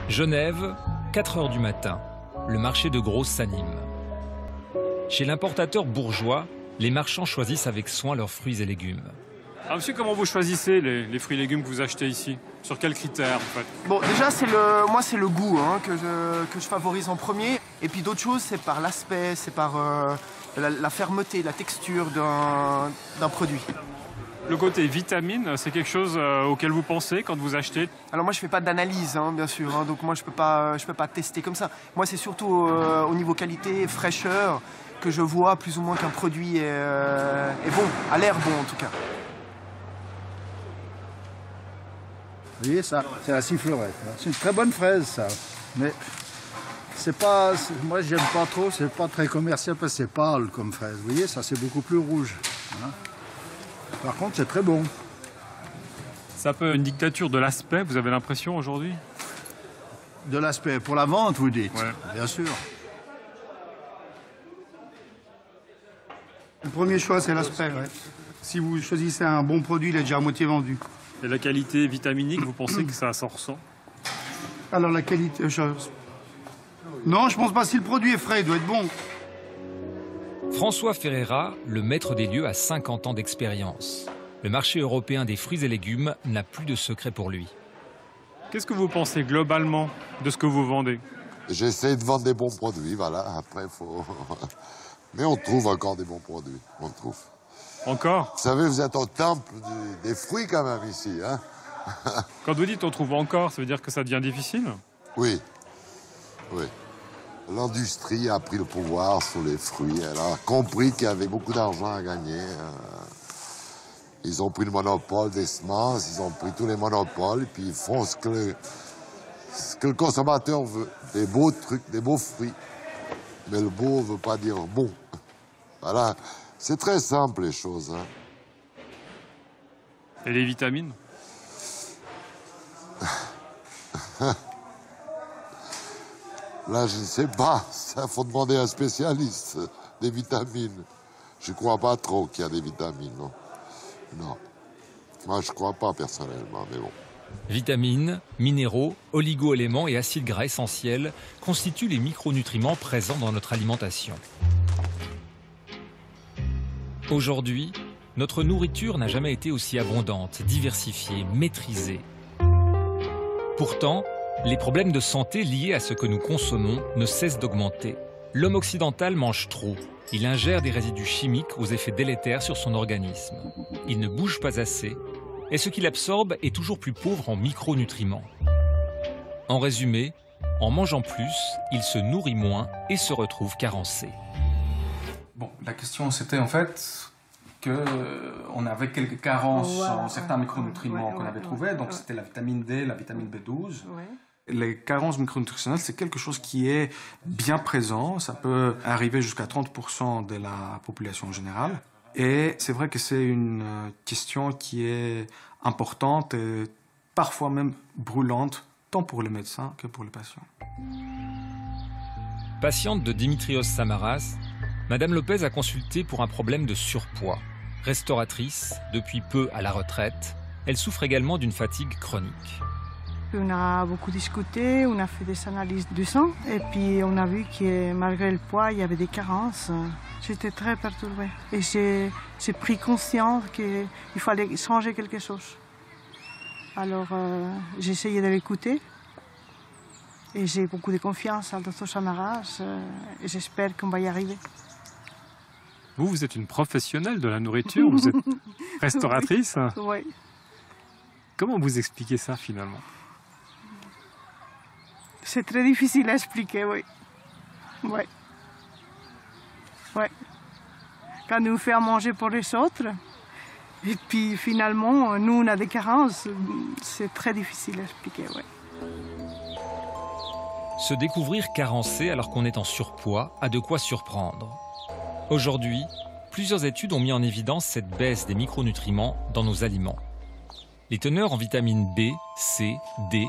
Genève, 4 h du matin. Le marché de gros s'anime. Chez l'importateur bourgeois, les marchands choisissent avec soin leurs fruits et légumes. Ah, monsieur, comment vous choisissez les fruits et légumes que vous achetez ici? Sur quels critères, en fait? Bon, déjà, moi, c'est le goût que je favorise en premier. Et puis d'autres choses, c'est par l'aspect, c'est par la fermeté, la texture d'un produit. Le côté vitamine, c'est quelque chose auquel vous pensez quand vous achetez? Alors moi, je fais pas d'analyse, bien sûr. Donc moi, je peux pas tester comme ça. Moi, c'est surtout au niveau qualité, fraîcheur, que je vois plus ou moins qu'un produit est bon, a l'air bon en tout cas. Vous voyez ça, c'est la sifflerette. C'est une très bonne fraise, ça. Mais c'est pas, moi j'aime pas trop, c'est pas très commercial parce que c'est pâle comme fraise. Vous voyez, ça c'est beaucoup plus rouge. Hein. Par contre, c'est très bon. C'est un peu une dictature de l'aspect, vous avez l'impression aujourd'hui? De l'aspect pour la vente, vous dites? Ouais. Bien sûr. Le premier choix, c'est l'aspect. Ouais. Si vous choisissez un bon produit, il est déjà à moitié vendu. Et la qualité vitaminique, vous pensez que ça s'en ressent? Alors la qualité... Non, je pense pas. Si le produit est frais, il doit être bon. François Ferreira, le maître des lieux, a 50 ans d'expérience. Le marché européen des fruits et légumes n'a plus de secret pour lui. Qu'est-ce que vous pensez globalement de ce que vous vendez? J'essaie de vendre des bons produits, voilà. Après, il faut... Mais on trouve encore des bons produits, on trouve. Encore? Vous savez, vous êtes au temple des fruits quand même ici, hein. Quand vous dites on trouve encore, ça veut dire que ça devient difficile? Oui, oui. L'industrie a pris le pouvoir sur les fruits. Elle a compris qu'il y avait beaucoup d'argent à gagner. Ils ont pris le monopole des semences, ils ont pris tous les monopoles, et puis ils font ce que le consommateur veut. Des beaux trucs, des beaux fruits. Mais le beau ne veut pas dire bon. Voilà. C'est très simple, les choses. Hein. Et les vitamines? Là, je ne sais pas. Ça, faut demander à un spécialiste des vitamines. Je ne crois pas trop qu'il y a des vitamines, non. Non. Moi, je ne crois pas, personnellement, mais bon. Vitamines, minéraux, oligo-éléments et acides gras essentiels constituent les micronutriments présents dans notre alimentation. Aujourd'hui, notre nourriture n'a jamais été aussi abondante, diversifiée, maîtrisée. Pourtant, les problèmes de santé liés à ce que nous consommons ne cessent d'augmenter. L'homme occidental mange trop. Il ingère des résidus chimiques aux effets délétères sur son organisme. Il ne bouge pas assez et ce qu'il absorbe est toujours plus pauvre en micronutriments. En résumé, en mangeant plus, il se nourrit moins et se retrouve carencé. Bon, la question c'était en fait qu'on avait quelques carences en certains micronutriments qu'on avait trouvés, donc c'était la vitamine D, la vitamine B12. Les carences micronutritionnelles, c'est quelque chose qui est bien présent, ça peut arriver jusqu'à 30% de la population générale. Et c'est vrai que c'est une question qui est importante et parfois même brûlante, tant pour les médecins que pour les patients. Patiente de Dimitrios Samaras, Madame Lopez a consulté pour un problème de surpoids. Restauratrice, depuis peu à la retraite, elle souffre également d'une fatigue chronique. On a beaucoup discuté, on a fait des analyses du sang et puis on a vu que malgré le poids, il y avait des carences. J'étais très perturbée et j'ai pris conscience qu'il fallait changer quelque chose. Alors j'ai essayé de l'écouter et j'ai beaucoup de confiance à Dr Samaras et j'espère qu'on va y arriver. Vous êtes une professionnelle de la nourriture, vous êtes restauratrice. Oui. Comment vous expliquez ça finalement? C'est très difficile à expliquer, oui. Oui. Oui. Quand on fait à manger pour les autres, et puis finalement, nous, on a des carences, c'est très difficile à expliquer, oui. Se découvrir carencé alors qu'on est en surpoids a de quoi surprendre. Aujourd'hui, plusieurs études ont mis en évidence cette baisse des micronutriments dans nos aliments. Les teneurs en vitamines B, C, D,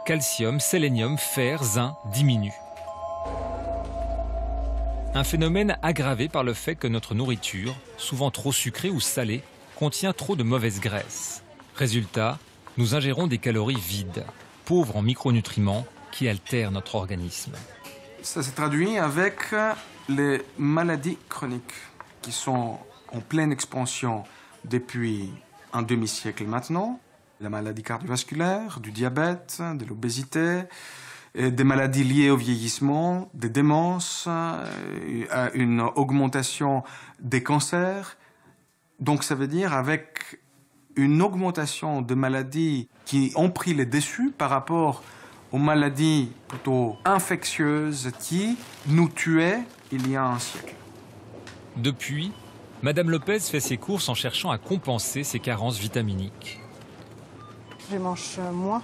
calcium, sélénium, fer, zinc diminuent. Un phénomène aggravé par le fait que notre nourriture, souvent trop sucrée ou salée, contient trop de mauvaises graisses. Résultat, nous ingérons des calories vides, pauvres en micronutriments qui altèrent notre organisme. Ça se traduit avec les maladies chroniques qui sont en pleine expansion depuis un demi-siècle maintenant. La maladie cardiovasculaire, du diabète, de l'obésité, des maladies liées au vieillissement, des démences, une augmentation des cancers. Donc ça veut dire avec une augmentation de maladies qui ont pris les dessus par rapport aux maladies plutôt infectieuses qui nous tuaient il y a un siècle. Depuis, Madame Lopez fait ses courses en cherchant à compenser ses carences vitaminiques. Je mange moins.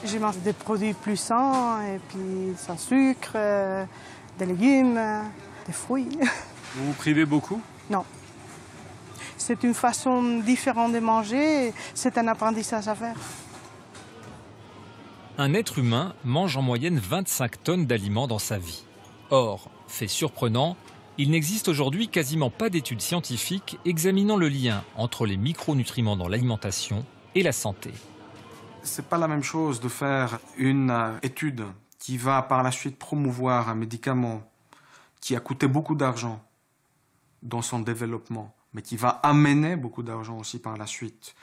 Je mange des produits plus sains, et puis sans sucre, des légumes, des fruits. Vous vous privez beaucoup? Non. C'est une façon différente de manger, c'est un apprentissage à faire. Un être humain mange en moyenne 25 tonnes d'aliments dans sa vie. Or, fait surprenant, il n'existe aujourd'hui quasiment pas d'études scientifiques examinant le lien entre les micronutriments dans l'alimentation et la santé. C'est pas la même chose de faire une étude qui va par la suite promouvoir un médicament qui a coûté beaucoup d'argent dans son développement, mais qui va amener beaucoup d'argent aussi par la suite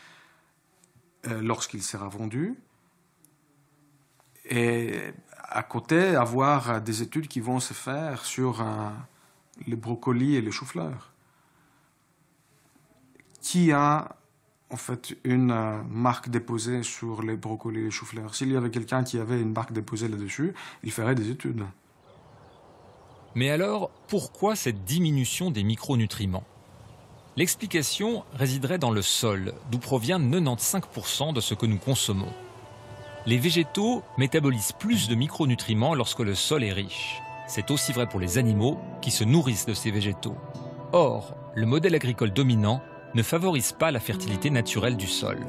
lorsqu'il sera vendu. Et à côté, avoir des études qui vont se faire sur les brocolis et les choux-fleurs. Qui a en fait une marque déposée sur les brocolis et les choux-fleurs? S'il y avait quelqu'un qui avait une marque déposée là-dessus, il ferait des études. Mais alors, pourquoi cette diminution des micronutriments? L'explication résiderait dans le sol, d'où provient 95% de ce que nous consommons. Les végétaux métabolisent plus de micronutriments lorsque le sol est riche. C'est aussi vrai pour les animaux qui se nourrissent de ces végétaux. Or, le modèle agricole dominant ne favorise pas la fertilité naturelle du sol.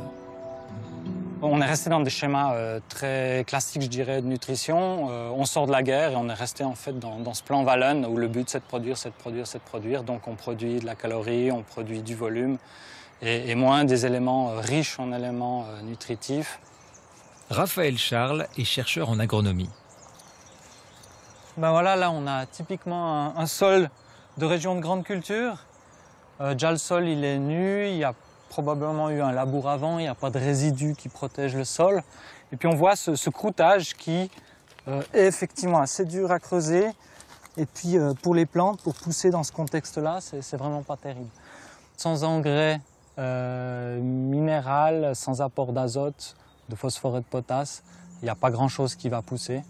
On est resté dans des schémas très classiques, je dirais, de nutrition. On sort de la guerre et on est resté en fait dans ce plan Wallon où le but c'est de produire, c'est de produire, c'est de produire. Donc on produit de la calorie, on produit du volume et moins des éléments riches en éléments nutritifs. Raphaël Charles est chercheur en agronomie. Ben voilà, là on a typiquement un sol de région de grande culture. Déjà le sol il est nu, il y a probablement eu un labour avant, il n'y a pas de résidus qui protègent le sol. Et puis on voit ce croûtage qui est effectivement assez dur à creuser. Et puis pour les plantes, pour pousser dans ce contexte-là, c'est vraiment pas terrible. Sans engrais minéral, sans apport d'azote, de phosphore et de potasse, il n'y a pas grand-chose qui va pousser.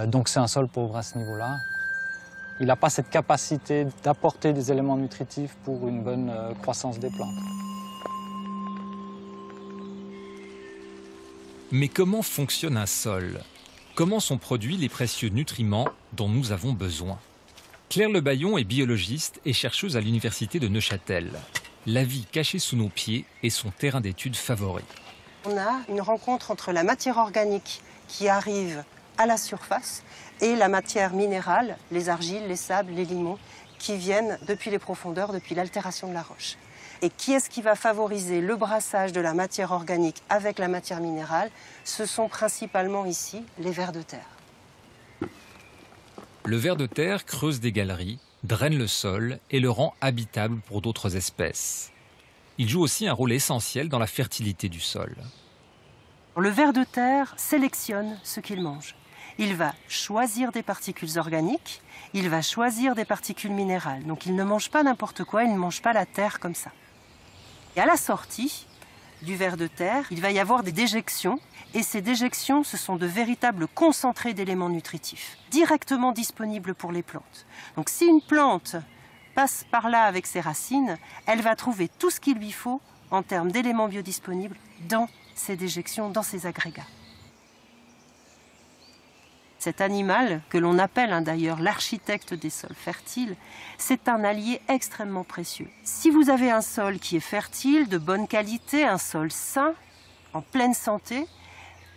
Donc c'est un sol pauvre à ce niveau-là. Il n'a pas cette capacité d'apporter des éléments nutritifs pour une bonne croissance des plantes. Mais comment fonctionne un sol? Comment sont produits les précieux nutriments dont nous avons besoin? Claire Lebaillon est biologiste et chercheuse à l'université de Neuchâtel. La vie cachée sous nos pieds est son terrain d'étude favori. On a une rencontre entre la matière organique qui arrive à la surface et la matière minérale, les argiles, les sables, les limons, qui viennent depuis les profondeurs, depuis l'altération de la roche. Et qui est-ce qui va favoriser le brassage de la matière organique avec la matière minérale? Ce sont principalement ici les vers de terre. Le ver de terre creuse des galeries, draine le sol et le rend habitable pour d'autres espèces. Il joue aussi un rôle essentiel dans la fertilité du sol. Le ver de terre sélectionne ce qu'il mange. Il va choisir des particules organiques, il va choisir des particules minérales. Donc il ne mange pas n'importe quoi, il ne mange pas la terre comme ça. Et à la sortie du ver de terre, il va y avoir des déjections. Et ces déjections, ce sont de véritables concentrés d'éléments nutritifs, directement disponibles pour les plantes. Donc si une plante passe par là avec ses racines, elle va trouver tout ce qu'il lui faut en termes d'éléments biodisponibles dans ces déjections, dans ces agrégats. Cet animal, que l'on appelle d'ailleurs l'architecte des sols fertiles, c'est un allié extrêmement précieux. Si vous avez un sol qui est fertile, de bonne qualité, un sol sain, en pleine santé,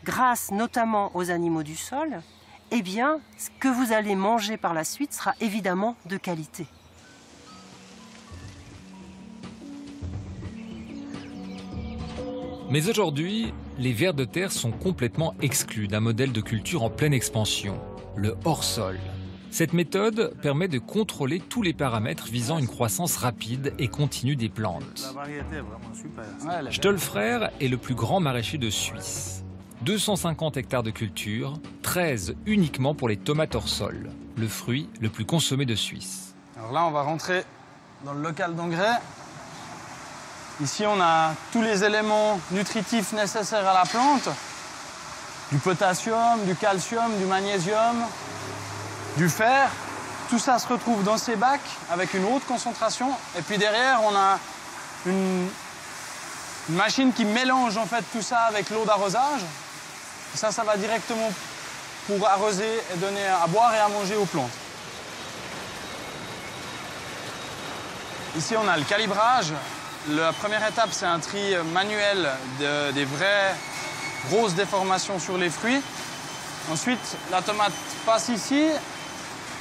grâce notamment aux animaux du sol, eh bien, ce que vous allez manger par la suite sera évidemment de qualité. Mais aujourd'hui, les vers de terre sont complètement exclus d'un modèle de culture en pleine expansion, le hors-sol. Cette méthode permet de contrôler tous les paramètres visant une croissance rapide et continue des plantes. La variété est vraiment super. Stolfrer est le plus grand maraîcher de Suisse. 250 hectares de culture, 13 uniquement pour les tomates hors sol, le fruit le plus consommé de Suisse. Alors là, on va rentrer dans le local d'engrais. Ici, on a tous les éléments nutritifs nécessaires à la plante. Du potassium, du calcium, du magnésium, du fer. Tout ça se retrouve dans ces bacs avec une haute concentration. Et puis derrière, on a une machine qui mélange en fait tout ça avec l'eau d'arrosage. Ça va directement pour arroser et donner à boire et à manger aux plantes. Ici, on a le calibrage. La première étape, c'est un tri manuel des vraies grosses déformations sur les fruits. Ensuite, la tomate passe ici.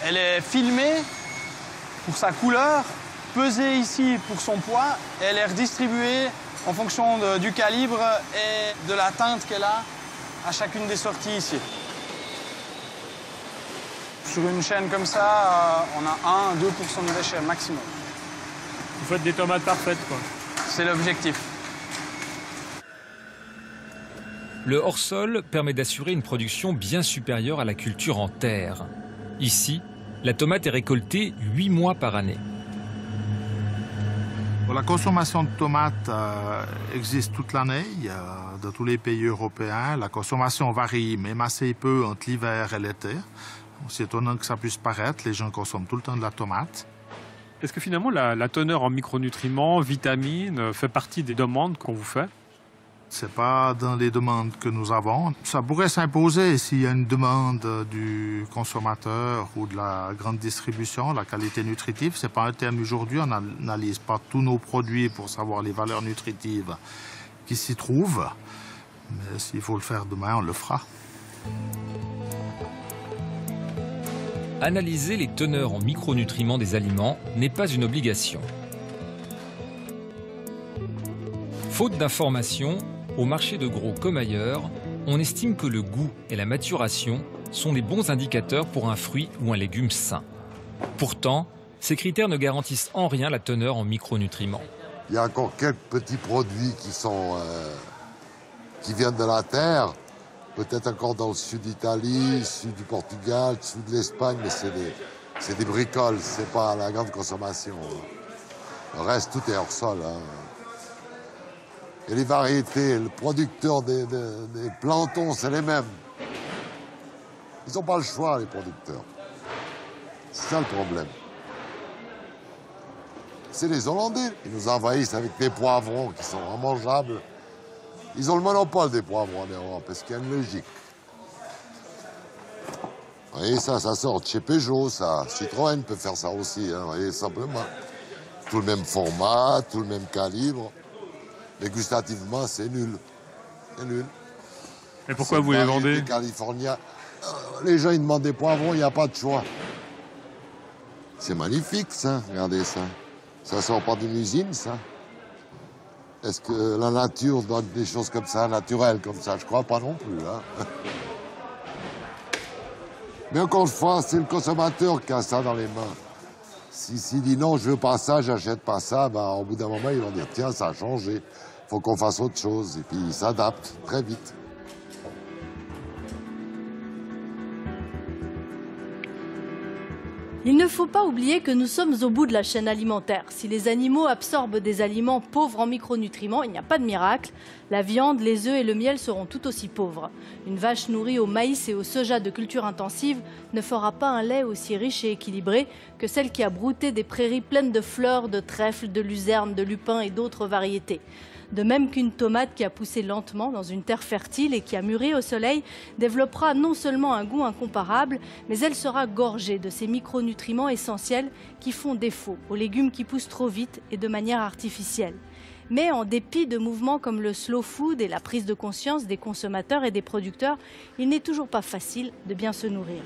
Elle est filmée pour sa couleur, pesée ici pour son poids. Et elle est redistribuée en fonction du calibre et de la teinte qu'elle a à chacune des sorties ici. Sur une chaîne comme ça, on a 1-2% de déchets maximum. Vous faites des tomates parfaites, quoi. C'est l'objectif. Le hors-sol permet d'assurer une production bien supérieure à la culture en terre. Ici, la tomate est récoltée 8 mois par année. La consommation de tomates existe toute l'année dans tous les pays européens. La consommation varie même assez peu entre l'hiver et l'été. C'est étonnant que ça puisse paraître, les gens consomment tout le temps de la tomate. Est-ce que finalement la teneur en micronutriments, vitamines, fait partie des demandes qu'on vous fait? C'est pas dans les demandes que nous avons. Ça pourrait s'imposer s'il y a une demande du consommateur ou de la grande distribution, la qualité nutritive. C'est pas un terme aujourd'hui. On n'analyse pas tous nos produits pour savoir les valeurs nutritives qui s'y trouvent. Mais s'il faut le faire demain, on le fera. Analyser les teneurs en micronutriments des aliments n'est pas une obligation. Faute d'informations, au marché de gros comme ailleurs, on estime que le goût et la maturation sont les bons indicateurs pour un fruit ou un légume sain. Pourtant, ces critères ne garantissent en rien la teneur en micronutriments. Il y a encore quelques petits produits qui viennent de la terre, peut-être encore dans le sud d'Italie, sud du Portugal, sud de l'Espagne, mais c'est des bricoles, c'est pas la grande consommation. Le reste, tout est hors sol. Hein. Et les variétés, le producteur des plantons, c'est les mêmes. Ils n'ont pas le choix, les producteurs. C'est ça le problème. C'est les Hollandais. Ils nous envahissent avec des poivrons qui sont immangeables. Ils ont le monopole des poivrons en Europe, parce qu'il y a une logique. Vous voyez, ça sort de chez Peugeot, ça. Citroën peut faire ça aussi, hein, vous voyez, simplement. Tout le même format, tout le même calibre. Mais gustativement, c'est nul. C'est nul. Et pourquoi vous les vendez? Les Californiens, les gens, ils demandent des poivrons, il n'y a pas de choix. C'est magnifique, ça. Regardez ça. Ça sort pas d'une usine, ça. Est-ce que la nature donne des choses comme ça, naturelles comme ça? Je crois pas non plus. Hein. Mais encore une fois, c'est le consommateur qui a ça dans les mains. S'il dit non, je veux pas ça, j'achète pas ça, ben, au bout d'un moment, ils vont dire tiens, ça a changé. Faut qu'on fasse autre chose. Et puis, ils s'adaptent très vite. Il ne faut pas oublier que nous sommes au bout de la chaîne alimentaire. Si les animaux absorbent des aliments pauvres en micronutriments, il n'y a pas de miracle. La viande, les œufs et le miel seront tout aussi pauvres. Une vache nourrie au maïs et au soja de culture intensive ne fera pas un lait aussi riche et équilibré que celle qui a brouté des prairies pleines de fleurs, de trèfles, de luzernes, de lupins et d'autres variétés. De même qu'une tomate qui a poussé lentement dans une terre fertile et qui a mûri au soleil développera non seulement un goût incomparable, mais elle sera gorgée de ces micronutriments essentiels qui font défaut aux légumes qui poussent trop vite et de manière artificielle. Mais en dépit de mouvements comme le slow food et la prise de conscience des consommateurs et des producteurs, il n'est toujours pas facile de bien se nourrir.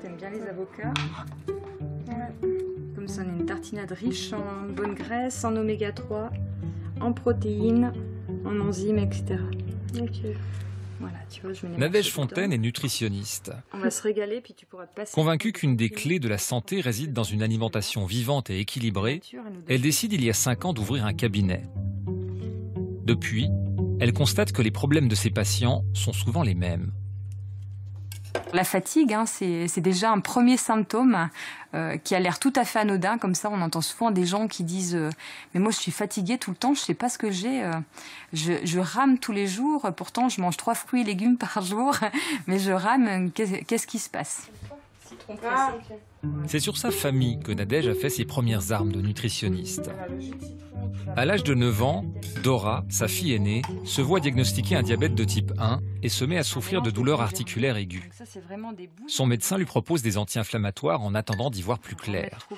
T'aimes bien les avocats? Ouais. Comme ça, on a une tartinade riche en bonne graisse, en oméga 3, en protéines, en enzymes, etc. Ok. Voilà, tu vois, je mets les Nadège morceaux Fontaine est dedans. nutritionniste. On va se régaler, puis tu pourras te passer. Convaincue qu'une des clés de la santé réside dans une alimentation vivante et équilibrée, elle décide il y a 5 ans d'ouvrir un cabinet. Depuis, elle constate que les problèmes de ses patients sont souvent les mêmes. La fatigue, hein, c'est déjà un premier symptôme qui a l'air tout à fait anodin. Comme ça, on entend souvent des gens qui disent mais moi, je suis fatiguée tout le temps, je ne sais pas ce que j'ai. Je rame tous les jours, pourtant, je mange 3 fruits et légumes par jour, mais je rame, qu'est-ce qui se passe ? C'est sur sa famille que Nadège a fait ses premières armes de nutritionniste. À l'âge de 9 ans, Dora, sa fille aînée, se voit diagnostiquer un diabète de type 1 et se met à souffrir de douleurs articulaires aiguës. Son médecin lui propose des anti-inflammatoires en attendant d'y voir plus clair.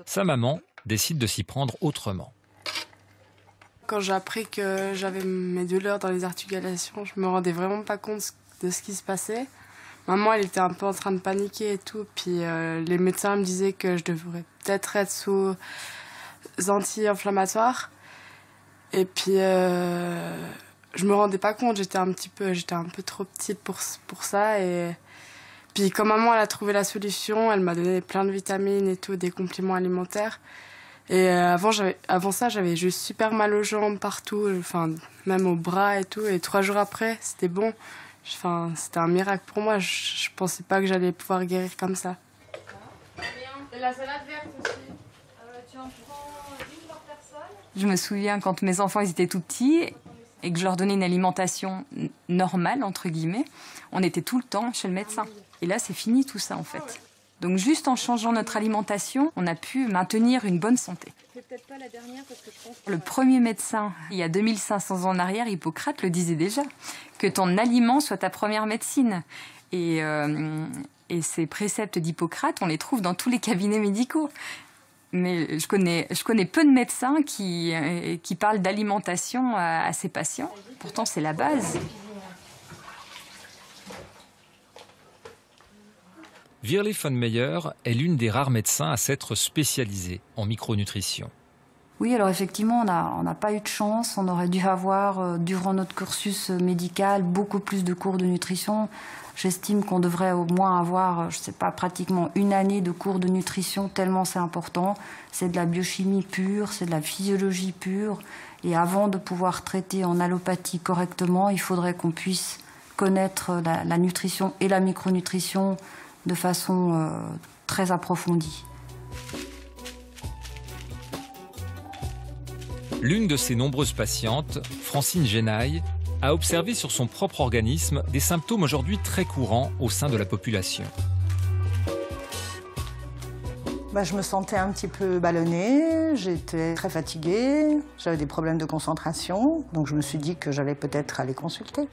Sa maman décide de s'y prendre autrement. Quand j'ai appris que j'avais mes douleurs dans les articulations, je me rendais vraiment pas compte de ce qui se passait. Maman, elle était un peu en train de paniquer et tout, puis les médecins me disaient que je devrais peut-être être sous anti-inflammatoires. Et puis, je me rendais pas compte, j'étais un peu trop petite pour ça. Et puis, quand maman elle a trouvé la solution, elle m'a donné plein de vitamines et tout, des compléments alimentaires. Et avant ça, j'avais juste super mal aux jambes partout, enfin, même aux bras et tout. Et 3 jours après, c'était bon. Enfin, c'était un miracle pour moi. Je pensais pas que j'allais pouvoir guérir comme ça. Et la salade verte aussi. Tu en prends une par personne ? Je me souviens quand mes enfants ils étaient tout petits et que je leur donnais une alimentation normale, entre guillemets, on était tout le temps chez le médecin. Et là, c'est fini tout ça, en fait. Donc juste en changeant notre alimentation, on a pu maintenir une bonne santé. Peut-être pas la dernière parce que je pense que... Le premier médecin, il y a 2500 ans en arrière, Hippocrate le disait déjà, que ton aliment soit ta première médecine. Et ces préceptes d'Hippocrate, on les trouve dans tous les cabinets médicaux. Mais je connais peu de médecins qui parlent d'alimentation à ses patients. Pourtant, c'est la base. Virlé von Meyer est l'une des rares médecins à s'être spécialisée en micronutrition. Oui, alors effectivement, on n'a pas eu de chance. On aurait dû avoir, durant notre cursus médical, beaucoup plus de cours de nutrition. J'estime qu'on devrait au moins avoir, je ne sais pas, pratiquement 1 année de cours de nutrition, tellement c'est important. C'est de la biochimie pure, c'est de la physiologie pure. Et avant de pouvoir traiter en allopathie correctement, il faudrait qu'on puisse connaître la nutrition et la micronutrition de façon très approfondie. L'une de ses nombreuses patientes, Francine Genaille, a observé sur son propre organisme des symptômes aujourd'hui très courants au sein de la population. Je me sentais un petit peu ballonnée, j'étais très fatiguée, j'avais des problèmes de concentration, donc je me suis dit que j'allais peut-être aller consulter.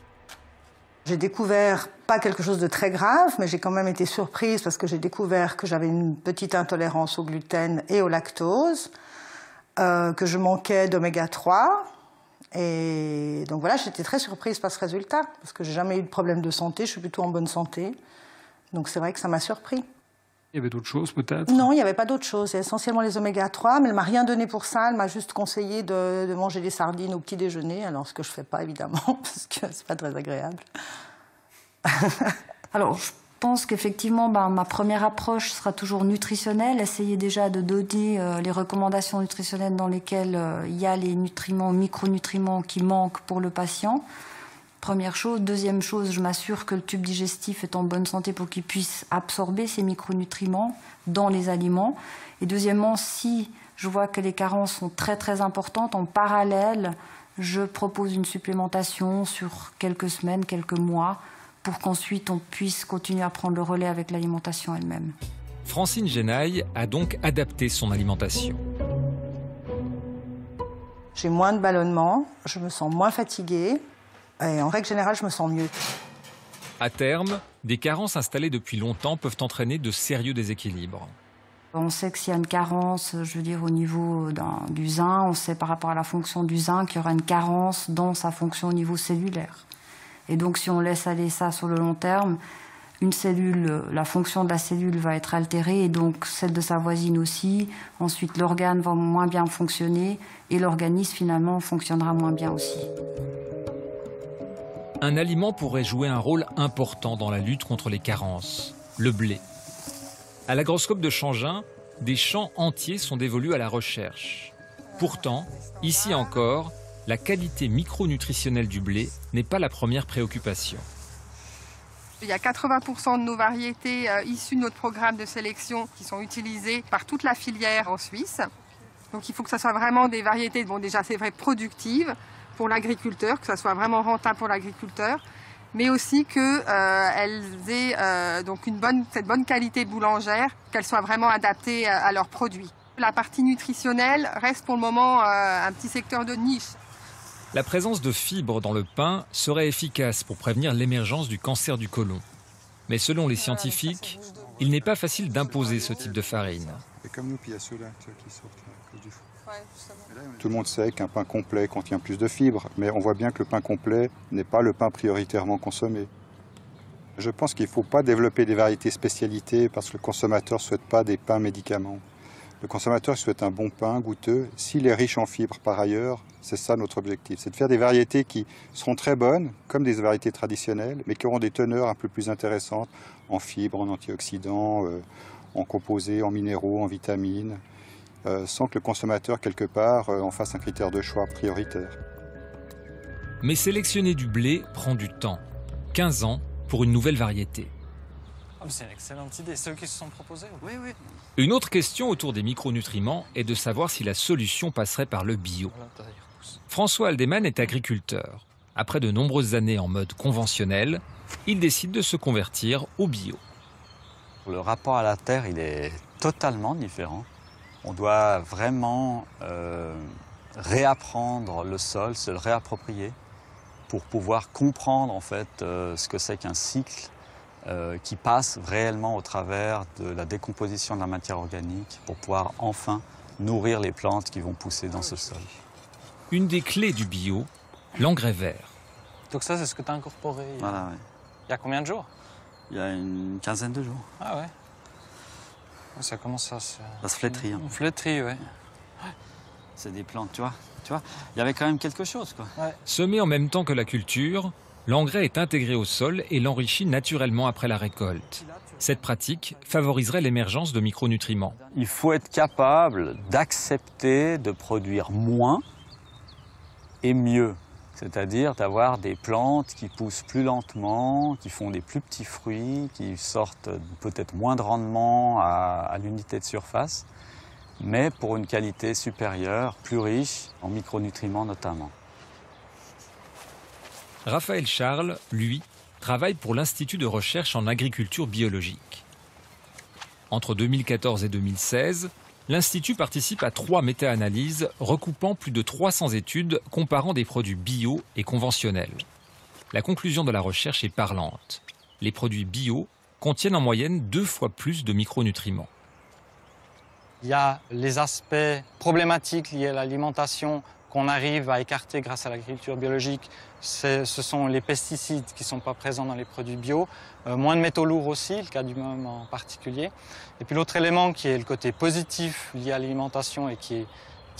J'ai découvert pas quelque chose de très grave, mais j'ai quand même été surprise parce que j'ai découvert que j'avais une petite intolérance au gluten et au lactose, que je manquais d'oméga 3. Et donc voilà, j'étais très surprise par ce résultat, parce que j'ai jamais eu de problème de santé, je suis plutôt en bonne santé. Donc c'est vrai que ça m'a surpris. Il y avait d'autres choses peut-être? Non, il n'y avait pas d'autres choses. Il y a essentiellement les oméga 3, mais elle ne m'a rien donné pour ça. Elle m'a juste conseillé de manger des sardines au petit déjeuner, alors ce que je ne fais pas évidemment, parce que ce n'est pas très agréable. Alors, je pense qu'effectivement, ma première approche sera toujours nutritionnelle. Essayer déjà de donner les recommandations nutritionnelles dans lesquelles il y a les nutriments, micronutriments qui manquent pour le patient. Première chose. Deuxième chose, je m'assure que le tube digestif est en bonne santé pour qu'il puisse absorber ces micronutriments dans les aliments. Et deuxièmement, si je vois que les carences sont très très importantes, en parallèle, je propose une supplémentation sur quelques semaines, quelques mois, pour qu'ensuite on puisse continuer à prendre le relais avec l'alimentation elle-même. Francine Genaille a donc adapté son alimentation. J'ai moins de ballonnement, je me sens moins fatiguée. Et en règle générale, je me sens mieux. À terme, des carences installées depuis longtemps peuvent entraîner de sérieux déséquilibres. On sait que s'il y a une carence, je veux dire, au niveau du zinc, on sait par rapport à la fonction du zinc qu'il y aura une carence dans sa fonction au niveau cellulaire. Et donc, si on laisse aller ça sur le long terme, une cellule, la fonction de la cellule va être altérée et donc celle de sa voisine aussi. Ensuite, l'organe va moins bien fonctionner et l'organisme finalement fonctionnera moins bien aussi. Un aliment pourrait jouer un rôle important dans la lutte contre les carences, le blé. À l'agroscope de Changin, des champs entiers sont dévolus à la recherche. Pourtant, ici encore, la qualité micronutritionnelle du blé n'est pas la première préoccupation. Il y a 80% de nos variétés issues de notre programme de sélection qui sont utilisées par toute la filière en Suisse. Donc il faut que ce soit vraiment des variétés, bon déjà c'est vrai, productives pour l'agriculteur, que ça soit vraiment rentable pour l'agriculteur, mais aussi qu'elles aient donc cette bonne qualité boulangère, qu'elles soient vraiment adaptées à leurs produits. La partie nutritionnelle reste pour le moment un petit secteur de niche. La présence de fibres dans le pain serait efficace pour prévenir l'émergence du cancer du côlon. Mais selon les scientifiques, il n'est pas facile d'imposer ce type de farine. Et comme nous, puis il y a ceux-là qui sortent à cause du four. Tout le monde sait qu'un pain complet contient plus de fibres, mais on voit bien que le pain complet n'est pas le pain prioritairement consommé. Je pense qu'il ne faut pas développer des variétés spécialités parce que le consommateur ne souhaite pas des pains médicaments. Le consommateur souhaite un bon pain goûteux. S'il est riche en fibres par ailleurs, c'est ça notre objectif. C'est de faire des variétés qui seront très bonnes, comme des variétés traditionnelles, mais qui auront des teneurs un peu plus intéressantes en fibres, en antioxydants, en composés, en minéraux, en vitamines, sans que le consommateur, quelque part, en fasse un critère de choix prioritaire. Mais sélectionner du blé prend du temps. 15 ans pour une nouvelle variété. C'est une excellente idée, ceux qui se sont proposés. Oui. Une autre question autour des micronutriments est de savoir si la solution passerait par le bio. François Aldeman est agriculteur. Après de nombreuses années en mode conventionnel, il décide de se convertir au bio. Le rapport à la terre, il est totalement différent. On doit vraiment réapprendre le sol, se le réapproprier pour pouvoir comprendre en fait ce que c'est qu'un cycle qui passe réellement au travers de la décomposition de la matière organique pour pouvoir enfin nourrir les plantes qui vont pousser dans ce sol. Une des clés du bio, l'engrais vert. Donc ça, c'est ce que tu as incorporé Voilà, oui. Il y a combien de jours? Il y a une quinzaine de jours. Ah ouais. Ça commence à se... Ça se flétrit. On flétrit, oui. C'est des plantes, tu vois. Il y avait quand même quelque chose, quoi. Ouais. Semé en même temps que la culture, l'engrais est intégré au sol et l'enrichit naturellement après la récolte. Cette pratique favoriserait l'émergence de micronutriments. Il faut être capable d'accepter de produire moins et mieux. C'est-à-dire d'avoir des plantes qui poussent plus lentement, qui font des plus petits fruits, qui sortent peut-être moins de rendement à l'unité de surface, mais pour une qualité supérieure, plus riche en micronutriments notamment. Raphaël Charles, lui, travaille pour l'Institut de recherche en agriculture biologique. Entre 2014 et 2016, l'Institut participe à 3 méta-analyses recoupant plus de 300 études comparant des produits bio et conventionnels. La conclusion de la recherche est parlante. Les produits bio contiennent en moyenne 2 fois plus de micronutriments. Il y a les aspects problématiques liés à l'alimentation qu'on arrive à écarter grâce à l'agriculture biologique. Ce sont les pesticides qui ne sont pas présents dans les produits bio. Moins de métaux lourds aussi, le cadmium en particulier. Et puis l'autre élément qui est le côté positif lié à l'alimentation et qui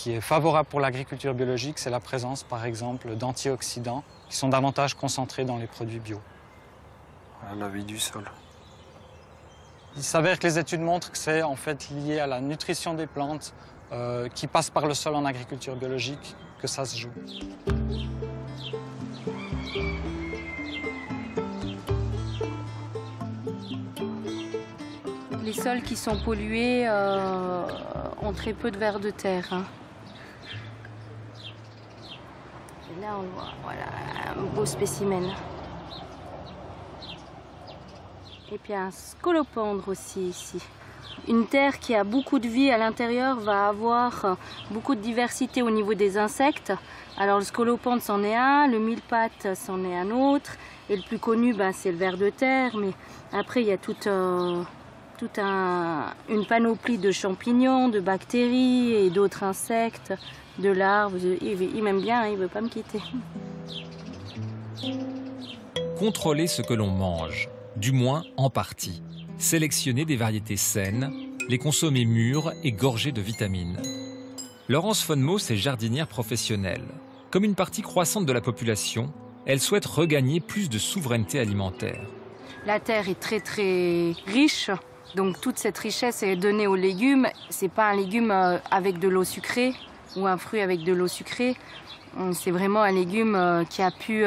est favorable pour l'agriculture biologique, c'est la présence par exemple d'antioxydants qui sont davantage concentrés dans les produits bio. La vie du sol. Il s'avère que les études montrent que c'est en fait lié à la nutrition des plantes qui passe par le sol en agriculture biologique que ça se joue. Les sols qui sont pollués ont très peu de vers de terre. Hein. Et là, on voit voilà, un beau spécimen. Et puis un scolopendre aussi ici. Une terre qui a beaucoup de vie à l'intérieur va avoir beaucoup de diversité au niveau des insectes. Alors le scolopendre c'en est un, le mille-pattes c'en est un autre. Et le plus connu, c'est le ver de terre. Mais après, il y a une panoplie de champignons, de bactéries et d'autres insectes, de larves. Il m'aime bien, il ne veut pas me quitter. Contrôler ce que l'on mange, du moins en partie. Sélectionner des variétés saines, les consommer mûres et gorgées de vitamines. Laurence von Moos est jardinière professionnelle. Comme une partie croissante de la population, elle souhaite regagner plus de souveraineté alimentaire. La terre est très très riche, donc toute cette richesse est donnée aux légumes. C'est pas un légume avec de l'eau sucrée ou un fruit avec de l'eau sucrée. C'est vraiment un légume qui a pu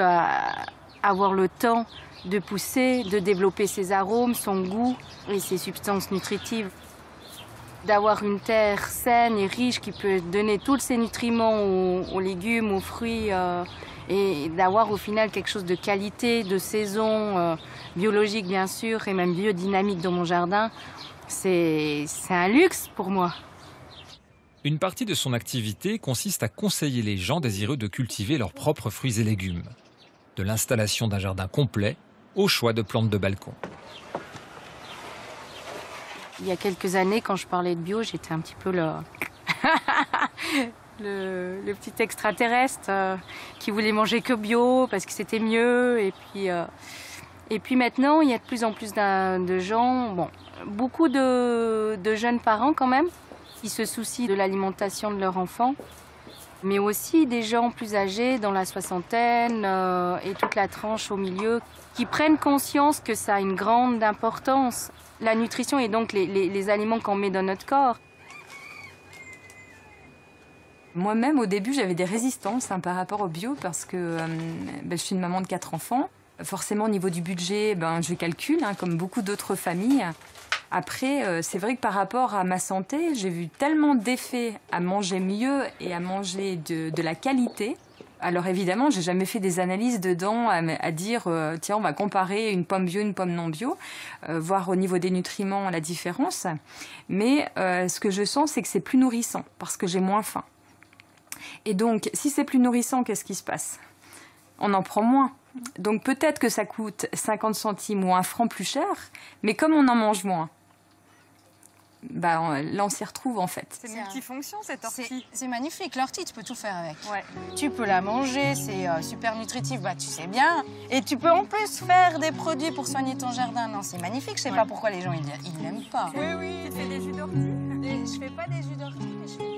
avoir le temps de pousser, de développer ses arômes, son goût et ses substances nutritives. D'avoir une terre saine et riche qui peut donner tous ces nutriments aux légumes, aux fruits, et d'avoir au final quelque chose de qualité, de saison, biologique bien sûr, et même biodynamique dans mon jardin, c'est un luxe pour moi. Une partie de son activité consiste à conseiller les gens désireux de cultiver leurs propres fruits et légumes. De l'installation d'un jardin complet au choix de plantes de balcon. Il y a quelques années, quand je parlais de bio, j'étais un petit peu le petit extraterrestre qui voulait manger que bio parce que c'était mieux. Et puis maintenant, il y a de plus en plus de gens, bon, beaucoup de jeunes parents quand même, qui se soucient de l'alimentation de leurs enfants, mais aussi des gens plus âgés, dans la soixantaine et toute la tranche au milieu, qui prennent conscience que ça a une grande importance. La nutrition et donc les aliments qu'on met dans notre corps. Moi-même, au début, j'avais des résistances par rapport au bio parce que je suis une maman de 4 enfants. Forcément, au niveau du budget, je calcule, comme beaucoup d'autres familles. Après, c'est vrai que par rapport à ma santé, j'ai vu tellement d'effets à manger mieux et à manger de la qualité. Alors évidemment, j'ai jamais fait des analyses dedans à dire tiens, on va comparer une pomme bio, une pomme non bio, voir au niveau des nutriments la différence. Mais ce que je sens, c'est que c'est plus nourrissant parce que j'ai moins faim. Et donc, si c'est plus nourrissant, qu'est-ce qui se passe? On en prend moins. Donc peut-être que ça coûte 50 centimes ou 1 franc plus cher, mais comme on en mange moins, là on s'y retrouve en fait. C'est multifonction cette ortie. C'est magnifique, l'ortie tu peux tout faire avec. Ouais. Tu peux la manger, c'est super nutritif, tu sais bien. Et tu peux en plus faire des produits pour soigner ton jardin. Non, c'est magnifique, je sais pas pourquoi les gens ils l'aiment pas. Oui, oui, tu fais des jus d'ortie. Je fais pas des jus d'ortie, mais je fais...